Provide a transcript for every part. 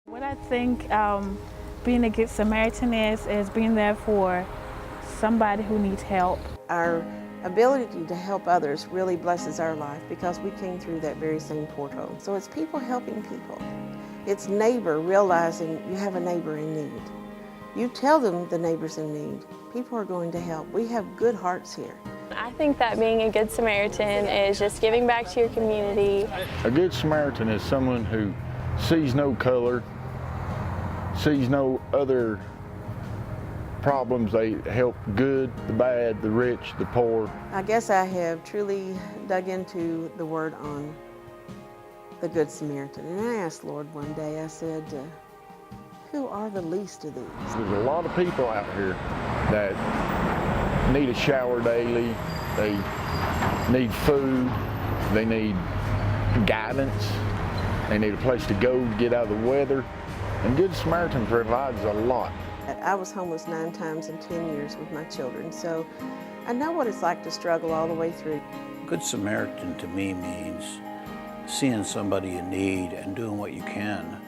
What I think being a good Samaritan is being there for somebody who needs help. Our ability to help others really blesses our life because we came through that very same porthole. So it's people helping people. It's neighbor realizing you have a neighbor in need. You tell them the neighbor's in need. People are going to help. We have good hearts here. I think that being a good Samaritan is just giving back to your community. A good Samaritan is someone who sees no color, sees no other problems. They help good, the bad, the rich, the poor. I guess I have truly dug into the word on the Good Samaritan. And I asked Lord one day, I said, who are the least of these? There's a lot of people out here that need a shower daily, they need food, they need guidance, they need a place to go to get out of the weather. And Good Samaritan provides a lot. I was homeless 9 times in 10 years with my children, so I know what it's like to struggle all the way through. Good Samaritan to me means seeing somebody in need and doing what you can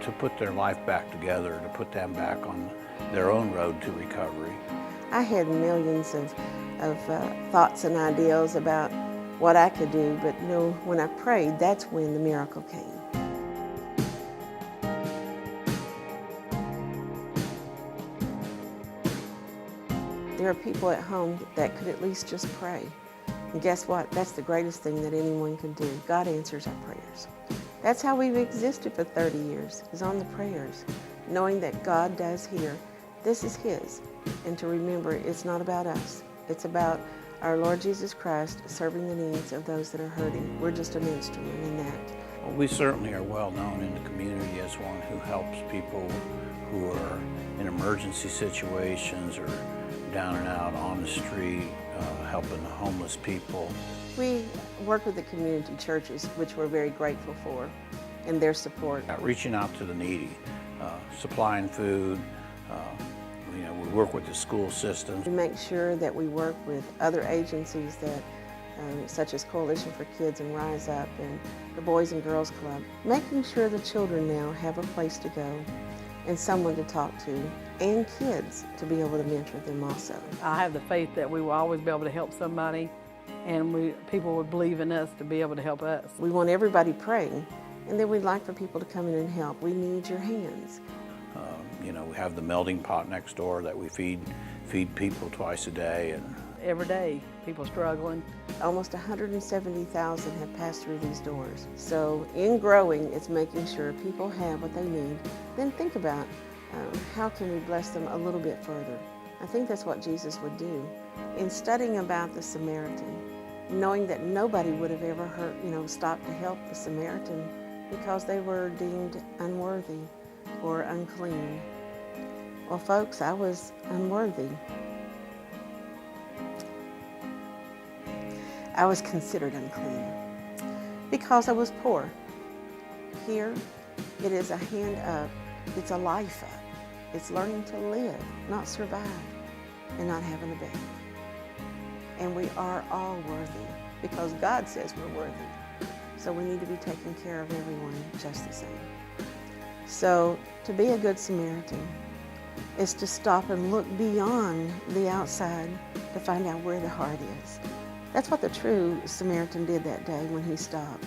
to put their life back together, to put them back on their own road to recovery. I had millions of thoughts and ideas about what I could do, but you know, when I prayed, that's when the miracle came. There are people at home that could at least just pray. And guess what? That's the greatest thing that anyone can do. God answers our prayers. That's how we've existed for 30 years, is on the prayers, knowing that God does hear. This is His. And to remember, it's not about us. It's about our Lord Jesus Christ serving the needs of those that are hurting. We're just an instrument in that. Well, we certainly are well known in the community as one who helps people who are in emergency situations or down and out on the street, helping the homeless people. We work with the community churches, which we're very grateful for, and their support. Reaching out to the needy, supplying food. We work with the school systems. We make sure that we work with other agencies that, such as Coalition for Kids and Rise Up and the Boys and Girls Club, making sure the children now have a place to go and someone to talk to, and kids to be able to mentor them also. I have the faith that we will always be able to help somebody, and people would believe in us to be able to help us. We want everybody praying, and then we'd like for people to come in and help. We need your hands. We have the melting pot next door that we feed people twice a day. And every day, people struggling. Almost 170,000 have passed through these doors. So in growing, it's making sure people have what they need. Then think about how can we bless them a little bit further. I think that's what Jesus would do. In studying about the Samaritan, knowing that nobody would have ever stopped to help the Samaritan because they were deemed unworthy or unclean. Well, folks, I was unworthy. I was considered unclean because I was poor. Here, it is a hand up, it's a life up. It's learning to live, not survive, and not having a bed. And we are all worthy because God says we're worthy. So we need to be taking care of everyone just the same. So to be a good Samaritan is to stop and look beyond the outside to find out where the heart is. That's what the true Samaritan did that day when he stopped.